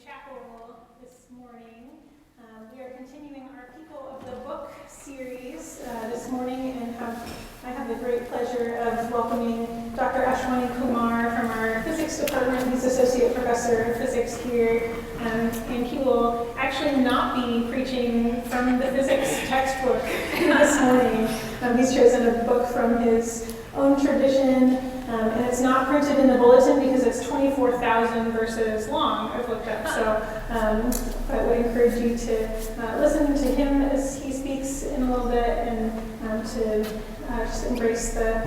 chapel this morning. We are continuing our People of the Book series this morning, and I have the great pleasure of welcoming Dr. Ashwani Kumar from our physics department. He's associate professor of physics here, and he will actually not be preaching from the physics textbook this morning. He's chosen a book from his own tradition, and it's not printed in the bulletin because it's 24,000 verses long, I've looked up. So I would encourage you to listen to him as he speaks in a little bit, and to just embrace the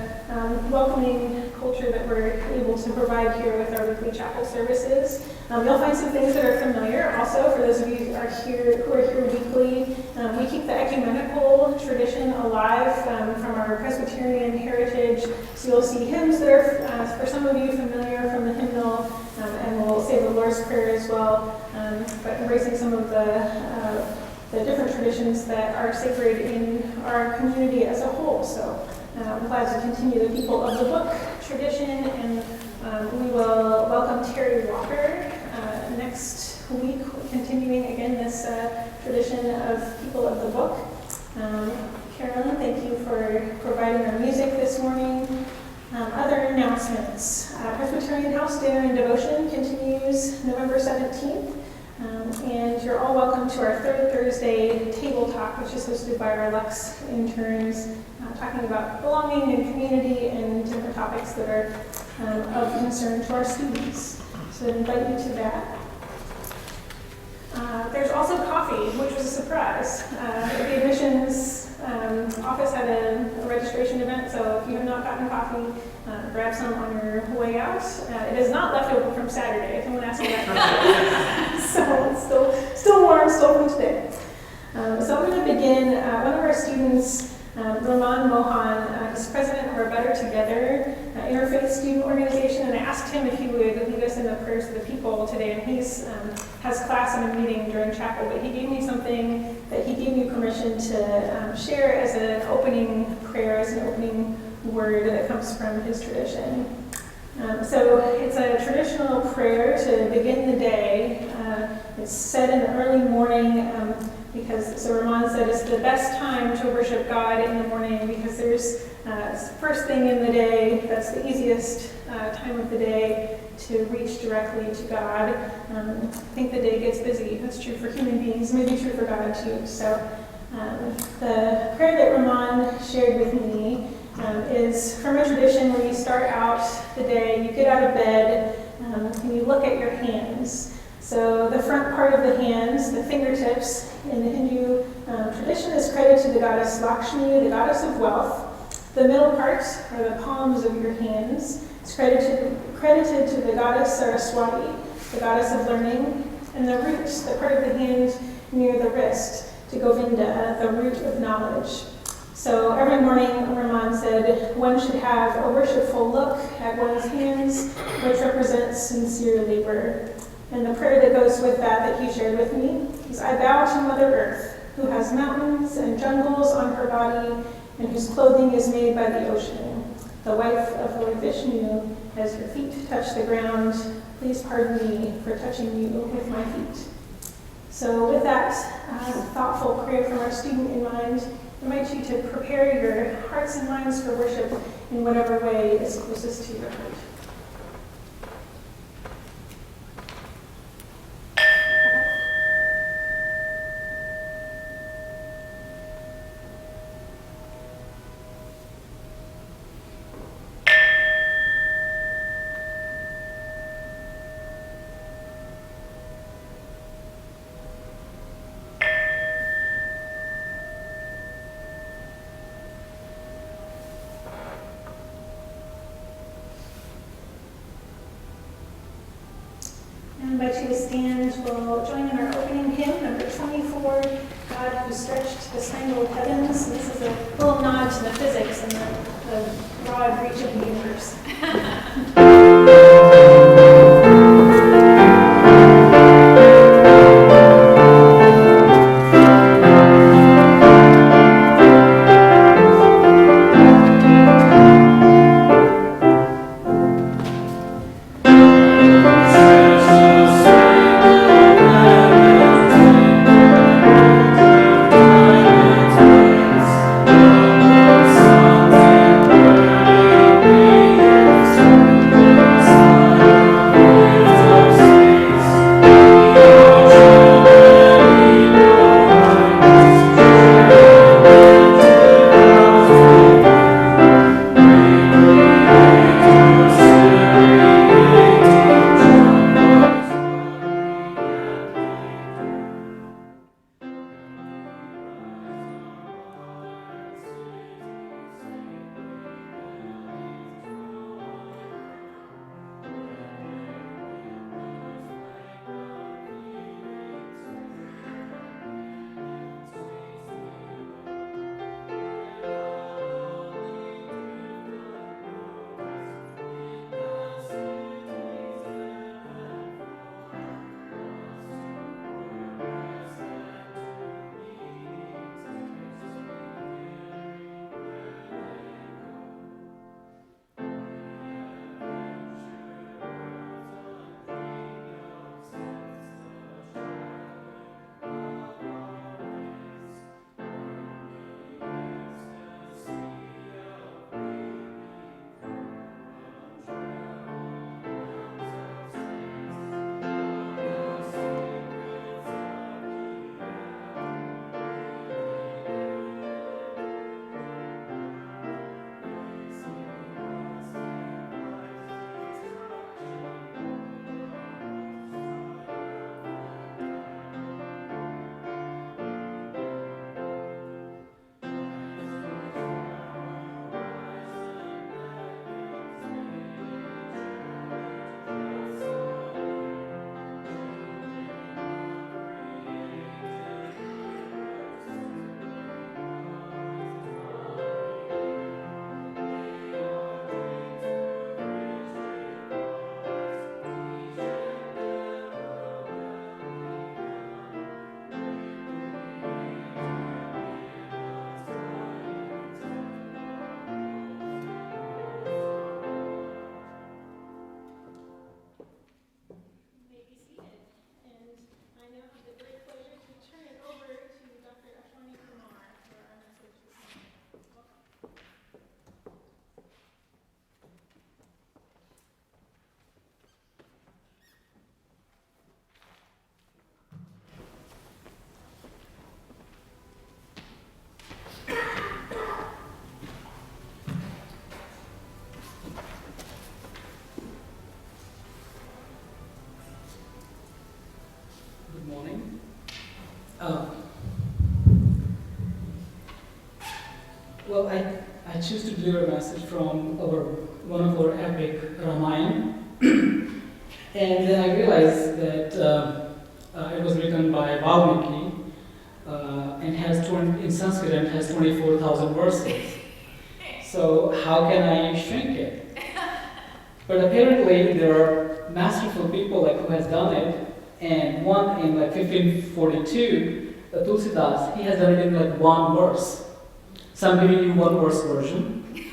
welcoming culture that we're able to provide here with our weekly chapel services. You'll find some things that are familiar also for those of you who are here weekly. We keep the ecumenical tradition alive from our Presbyterian heritage. So you'll see hymns that are, for some of you, familiar from the hymnal, and we'll say the Lord's Prayer as well, but embracing some of the different traditions that are sacred in our community as a whole. So I'm glad to continue the People of the Book tradition, and we will welcome Terry Walker next week, continuing again this tradition of People of the Book. Carolyn, thank you for providing our music this morning. Other announcements. Presbyterian House Dinner and Devotion continues November 17th. And you're all welcome to our third Thursday table talk, which is hosted by our Lux interns, talking about belonging and community and different topics that are of concern to our students. So I invite you to that. There's also coffee, which was a surprise. The admissions office had a registration event, so if you have not gotten coffee, grab some on your way out. It is not leftover from Saturday, if anyone asks me that. So it's still warm, still from today. So I'm going to begin. One of our students, Raman Mohan, is president of our Better Together interfaith student organization, and I asked him if he would lead us in the prayers of the people today, and he's has class and a meeting during chapel, but he gave me something that he gave me permission to share as an opening prayer, as an opening word that comes from his tradition. So it's a traditional prayer to begin the day. It's said in the early morning because, so Raman said, it's the best time to worship God in the morning because there's first thing in the day, that's the easiest time of the day to reach directly to God. I think the day gets busy. That's true for human beings, maybe true for God too. So the prayer that Raman shared with me is from a tradition where you start out the day, you get out of bed, and you look at your hands. So the front part of the hands, the fingertips, in the Hindu tradition is credited to the goddess Lakshmi, the goddess of wealth. The middle part, or the palms of your hands, is credited to the goddess Saraswati, the goddess of learning. And the roots, the part of the hand near the wrist, to Govinda, the root of knowledge. So every morning, Raman said, one should have a worshipful look at one's hands, which represents sincere labor. And the prayer that goes with that he shared with me is, I bow to Mother Earth, who has mountains and jungles on her body, and whose clothing is made by the ocean. The wife of Lord Vishnu, as your feet touch the ground, please pardon me for touching you with my feet. So with that thoughtful prayer from our student in mind, I invite you to prepare your hearts and minds for worship in whatever way is closest to your heart. I invite you to stand. We'll join in our opening hymn, number 24, God Who Stretched the Spangled Heavens. And this is a little nod to the physics and the broad reach of the universe. Morning. Uh, well, I choose to deliver a message from one of our epic Ramayana, and then I realized that it was written by Valmiki and in Sanskrit and has 24,000 verses. So how can I shrink it? But apparently there are masterful people who has done it. And one in 1542, Tulsidas, he has done it in one verse. So I'm giving you one verse version.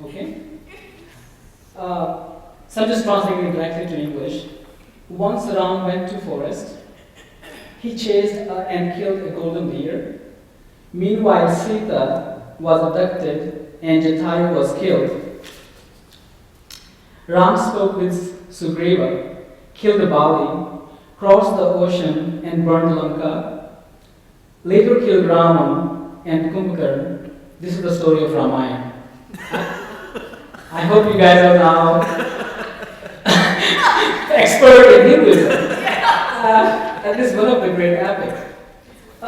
Okay? So I'm just translating it directly to English. Once Ram went to forest, he chased and killed a golden deer. Meanwhile, Sita was abducted and Jatayu was killed. Ram spoke with Sugriva, killed the Bali, crossed the ocean and burned Lanka, later killed Ravan and Kumbhakarna. This is the story of Ramayana. I hope you guys are now expert in Hinduism. And this is one of the great epics. I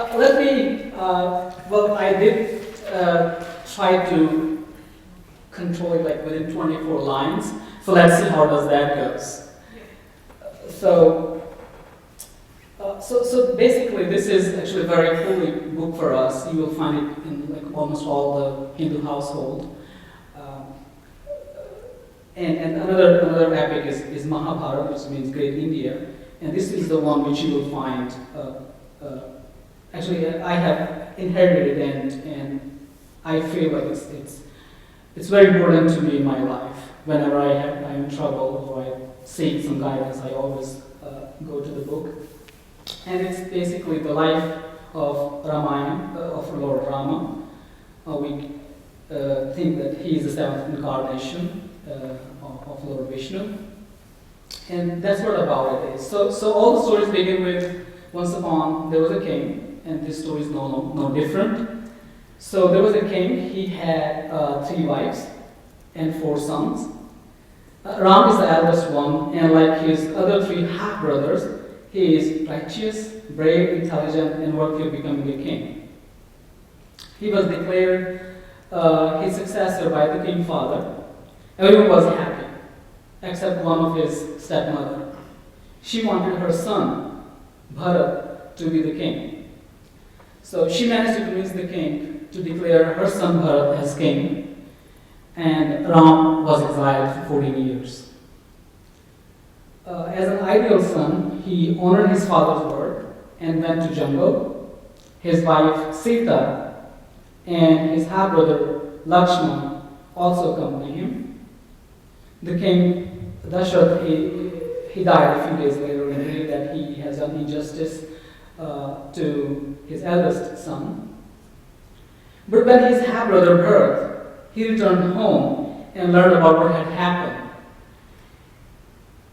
did try to control it within 24 lines. So let's see how does that goes. So basically, this is actually a very holy book for us. You will find it in almost all the Hindu household. And another epic is Mahabharata, which means Great India. And this is the one which you will find. Actually, I have inherited it, and I feel like it's very important to me in my life. Whenever I'm in trouble or I seek some guidance, I always go to the book. And it's basically the life of Ramayana, of Lord Rama. We think that he is the seventh incarnation of Lord Vishnu. And that's what about it is. So all the stories begin with, once upon there was a king, and this story is no different. So there was a king, he had 3 wives and 4 sons. Ram is the eldest one, and like his other 3 half-brothers, he is righteous, brave, intelligent, and worthy of becoming a king. He was declared his successor by the king father. Everyone was happy, except one of his stepmother. She wanted her son, Bharat, to be the king. So she managed to convince the king to declare her son Bharat as king, and Ram was exiled for 14 years. As an ideal son, he honored his father's word and went to jungle. His wife Sita and his half-brother Lakshman also accompanied him. The king Dashrath, he died a few days later and believed that he has done injustice to his eldest son. But when his half-brother Bharat, he returned home and learned about what had happened.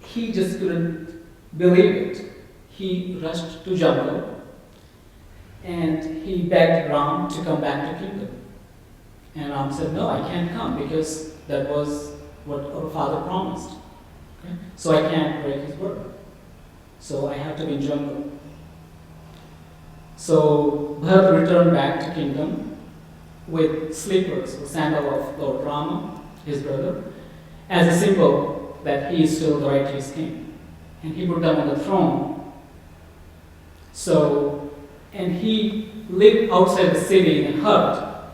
He just couldn't believe it. He rushed to jungle and he begged Ram to come back to kingdom. And Ram said, no, I can't come because that was what our father promised. Okay? So I can't break his word. So I have to be in jungle. So Bharat returned back to kingdom with slippers or sandal of Lord Rama, his brother, as a symbol that he is still the righteous king. And he put them on the throne. So, and he lived outside the city in a hut.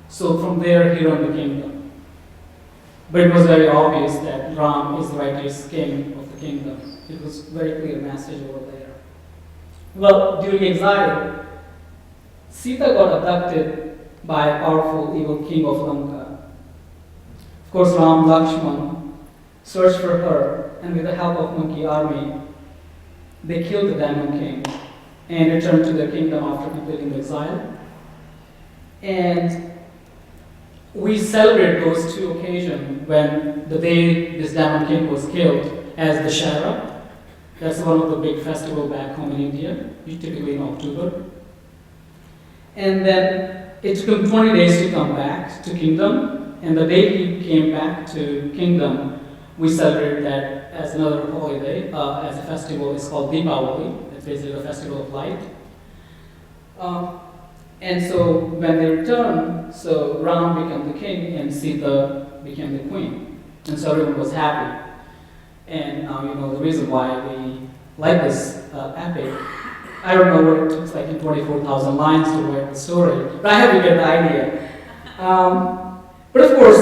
So from there he ran the kingdom. But it was very obvious that Ram is the righteous king of the kingdom. It was a very clear message over there. Well, during exile, Sita got abducted by a powerful evil king of Lanka. Of course, Ram Lakshman searched for her, and with the help of monkey army, they killed the demon king and returned to their kingdom after completing the exile. And we celebrate those 2 occasions when the day this demon king was killed as the Shara. That's one of the big festivals back home in India, typically in October. And then it took him 20 days to come back to kingdom, and the day he came back to kingdom we celebrate that as another holiday, as a festival. It's called Deepavali. It's basically a festival of light. And so when they return, so Ram became the king and Sita became the queen. And so everyone was happy. And the reason why we like this epic, I don't know what it took, like in 24,000 lines to write the story, but I hope you get the idea. But of course,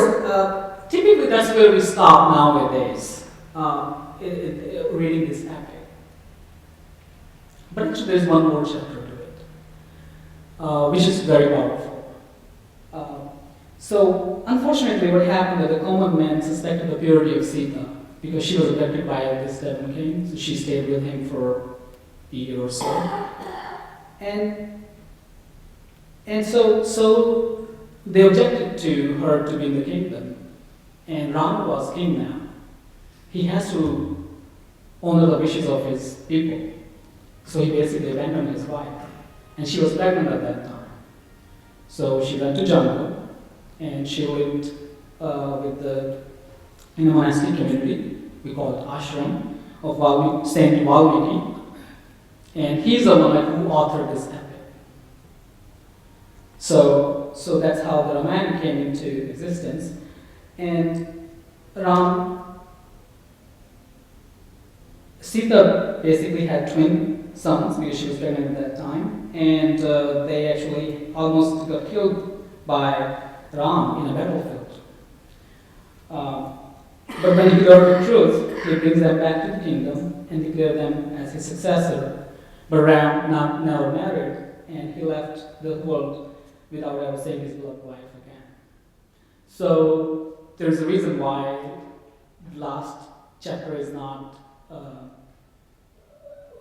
typically that's where we stop nowadays, reading this epic. But actually there's one more chapter to it, which is very powerful. So unfortunately what happened that the common man suspected the purity of Sita because she was abducted by this demon king, so she stayed with him for a year or so. And so they objected to her to be in the kingdom. And Ram was king now. He has to honor the wishes of his people. So he basically abandoned his wife. And she was pregnant at that time. So she went to jungle and she lived in a monastic community. We call it ashram of Saint Valmiki. And he's the one who authored this epic. So that's how the Ramayana came into existence. And Sita basically had twin sons because she was pregnant at that time. And they actually almost got killed by Ram in a battlefield. But when he learned the truth, he brings them back to the kingdom and declared them as his successor. But Ram never married, and he left the world without ever seeing his beloved wife again. So there's a reason why the last chapter is not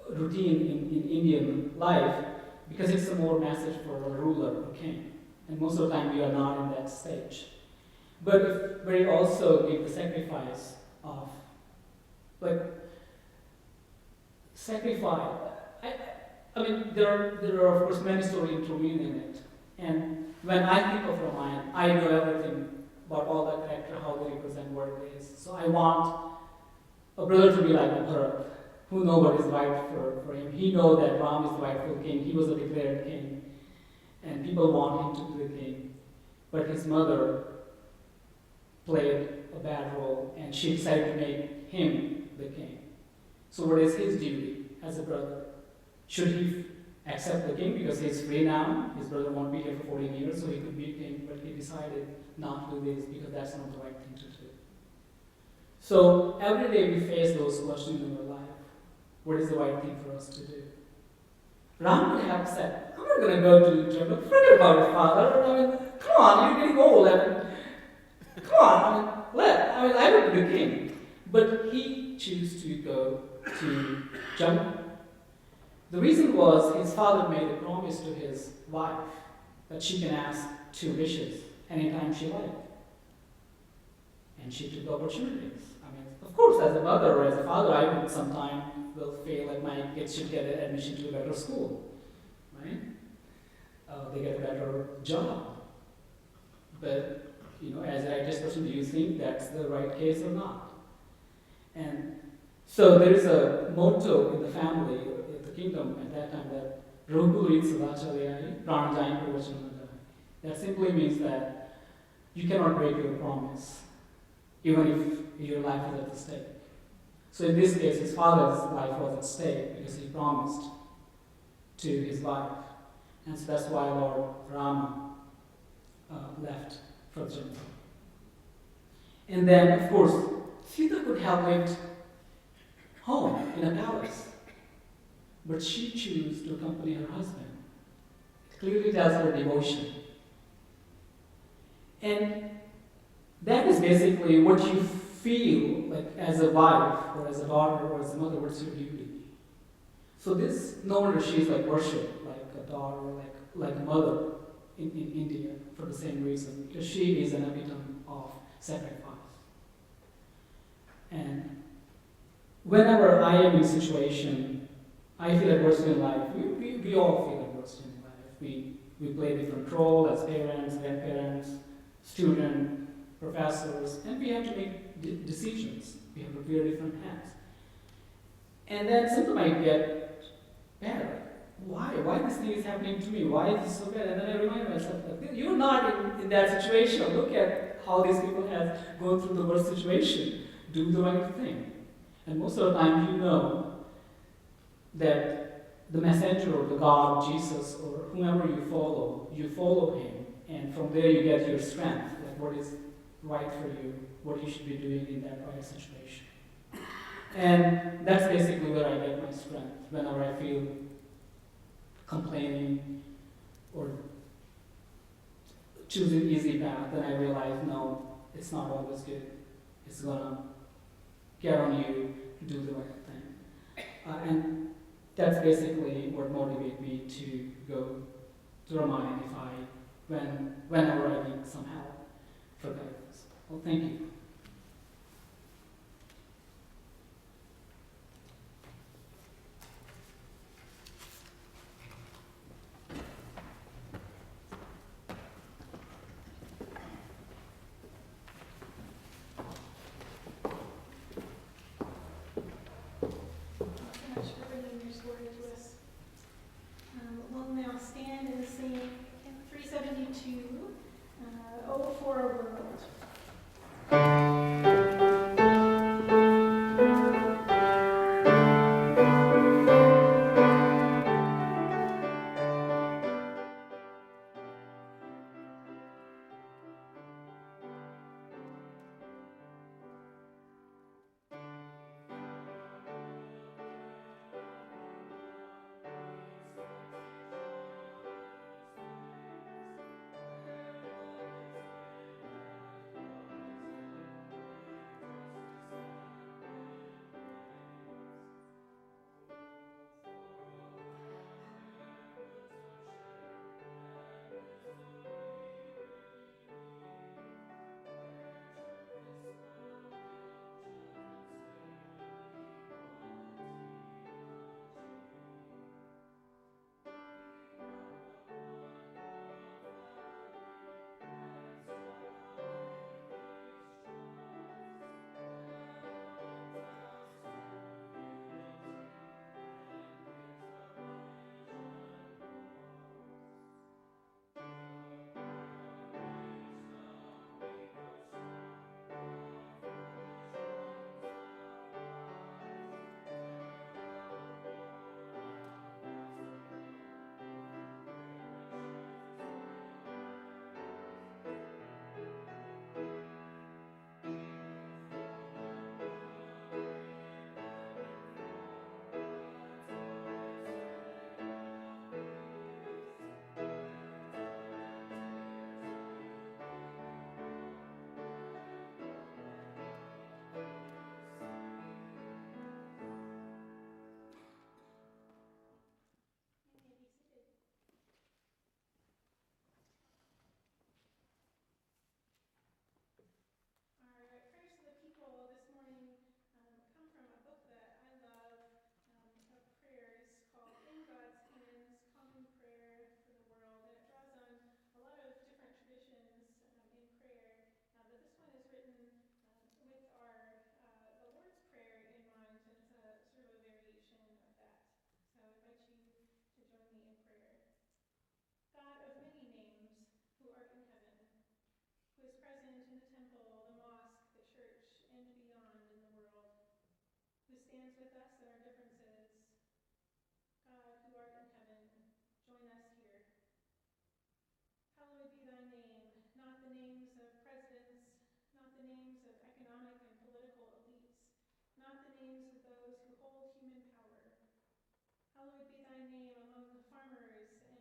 routine in Indian life, because it's a more message for a ruler or king. And most of the time we are not in that stage. But we also give the sacrifice of, sacrifice. I mean, there are of course many stories intervened in it. And when I think of Ramayana, I know everything about all the character, how they represent what it is. So I want a brother to be like a Bharat, who knows what is right for him. He knows that Ram is the rightful king. He was a declared king. And people want him to be the king. But his mother played a bad role, and she decided to make him the king. So what is his duty as a brother? Should he accept the king because he's free now? His brother won't be here for 14 years, so he could be king, but he decided not to do this because that's not the right thing to do. So every day we face those questions in our life. What is the right thing for us to do? Ram would have said, I'm not going to go to jungle. Forget about it, father. I mean, come on, you're getting old. Come on, I will be the king. But he chose to go to jungle. The reason was his father made a promise to his wife that she can ask 2 wishes anytime she liked. And she took the opportunities. I mean, of course, as a mother or as a father, I would sometimes will feel like my kids should get an admission to a better school, right? They get a better job. But, as a righteous person, do you think that's the right case or not? And so there is a motto in the family, in the kingdom at that time, that Raghurit Sadacharyayi Pranajayam Pravachanadai. That simply means that you cannot break your promise, even if your life is at stake. So in this case, his father's life was at stake because he promised to his wife. And so that's why Lord Rama left for the jungle. And then, of course, Sita could have lived home in a palace, but she chose to accompany her husband. It clearly tells her devotion. And that is basically what you feel like as a wife or as a daughter or as a mother, what's your duty? So this, no wonder she's like worshipped like a daughter, like a mother in India for the same reason, because she is an epitome of sacrifice. And whenever I am in a situation, I feel adversity in life. We all feel adversity in life. We play different roles as parents, grandparents, students, professors, and we have to make decisions. We have to wear different hats. And then something might get bad. Why? Why this thing is happening to me? Why is this so bad? And then I remind myself, like, you're not in that situation. Look at how these people have gone through the worst situation. Do the right thing. And most of the time you know that the messenger or the God, Jesus, or whomever you follow him, and from there you get your strength, like what is right for you, what you should be doing in that right situation. And that's basically where I get my strength, whenever I feel complaining or choosing easy path, then I realize, no, it's not always good. It's gonna get on you to do the right thing. And that's basically what motivates me to go to Ramayana whenever I need some help for guidance. Well, thank you. So much for bringing your story to us. We'll now stand and sing in 372, Oh for a World. You may be seated. Our prayers to the people this morning come from a book that I love of prayers called In God's Hands, Common Prayer for the World. And it draws on a lot of different traditions in prayer. But this one is written with the Lord's Prayer in mind, and it's a sort of a variation of that. So I invite you to join me in prayer. God of many names, who art in heaven, who is present in the temple, the mosque, the church, and beyond in the world, who stands with us in our differences. God, who art in heaven, join us here. Hallowed be thy name, not the names of presidents, not the names of economic and political elites, not the names of those who hold human power. Hallowed be thy name among farmers and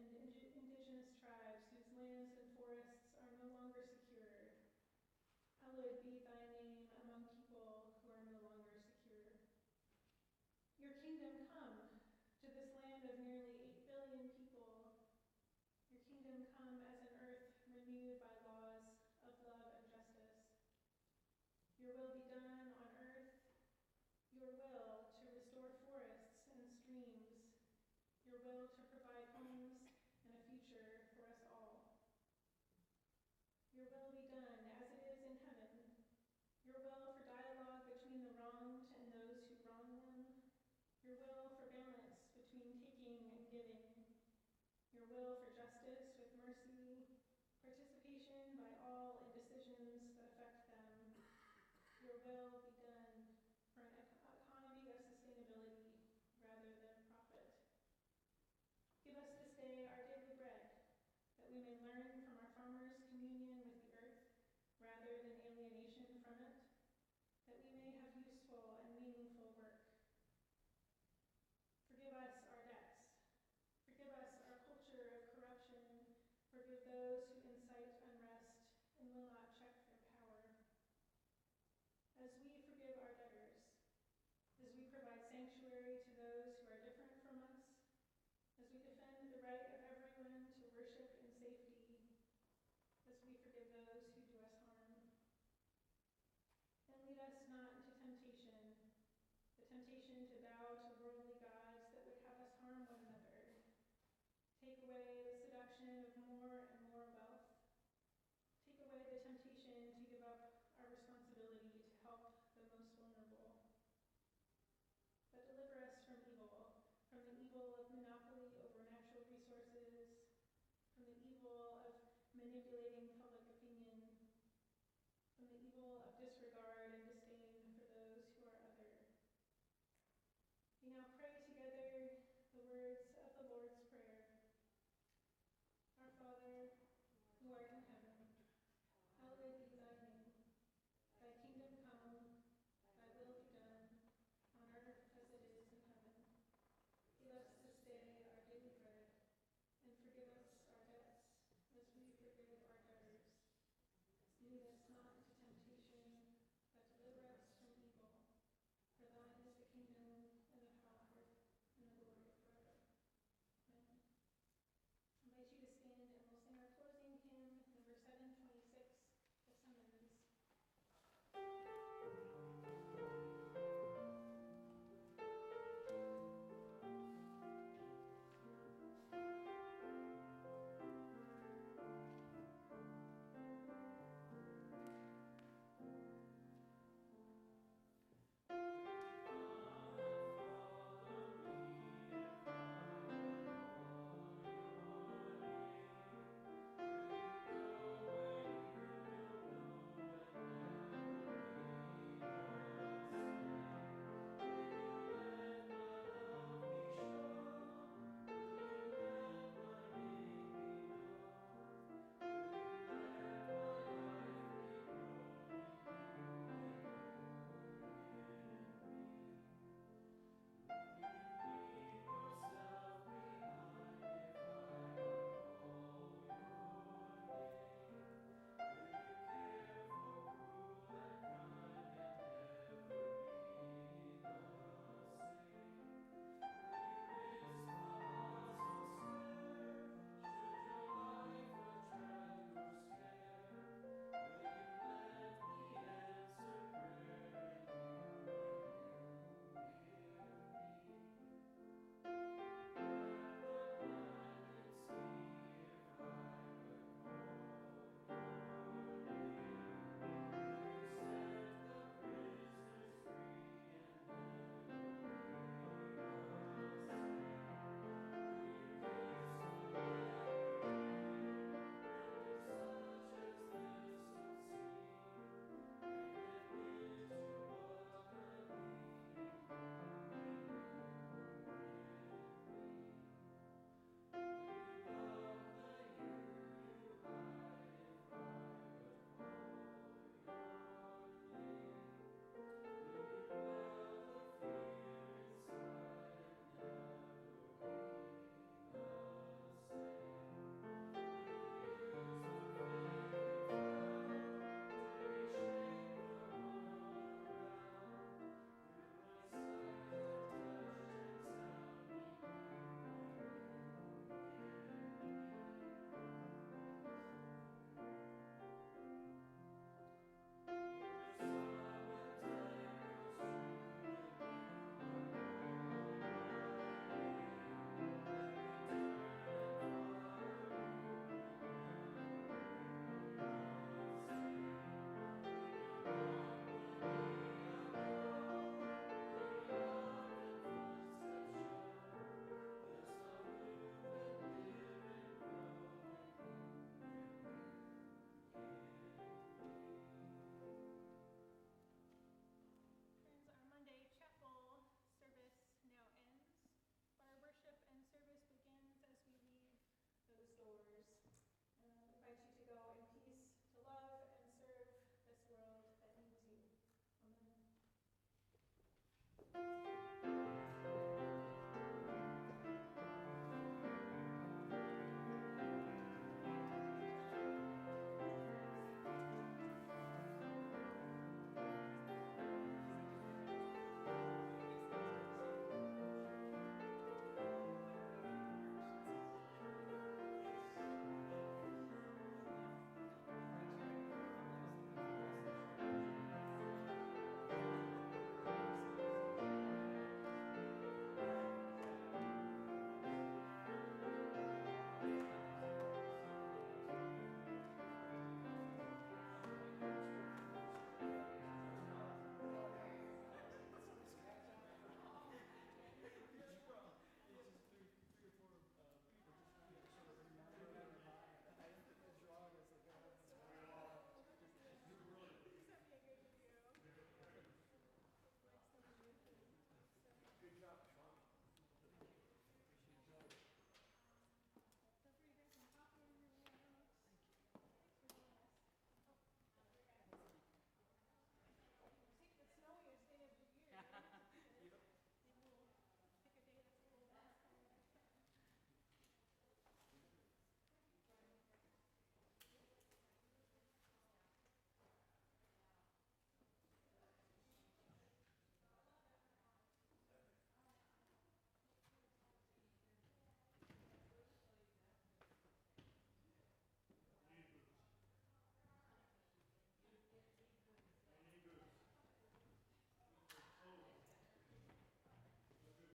indigenous tribes whose lands and forests are no longer secure. Hallowed be thy name among people who are no longer secure. Your kingdom come to this land of nearly 8 billion people. Your kingdom come as an earth renewed by laws of love and justice. Your will be done on earth, your will to restore forests and streams, your will to provide homes and a future for us all. Your will be done as it is in heaven, your will for will for justice with mercy, participation by all in decisions that affect them. Your will be done for an economy of sustainability rather than profit. Give us this day our daily bread, that we may learn from our farmers' communion with the earth rather than alienation from it, that we may have useful and meaningful work. Forgive us our debts. Forgive us our culture of corruption. Forgive those who incite unrest and will not check their power. As we forgive our debtors, as we provide sanctuary to those who are different from us, as we defend the right of everyone to worship in safety, as we forgive those who do us harm. And lead us not into temptation, the temptation to bow to worldly gods that would have us harm one another. Take away the seduction of more and more wealth. Take away the temptation to give up our responsibility to help the most vulnerable. But deliver us from the evil of monopoly over natural resources, from the evil of manipulating public opinion, from the evil of disregard and disdain for those who are other. We now pray together the words of the Lord's Prayer. Our Father, who art in heaven, hallowed be thy name. Thy kingdom come, thy will be done, on earth as it is in heaven. Give us this day our daily bread, and forgive us our debts, as we forgive our debtors.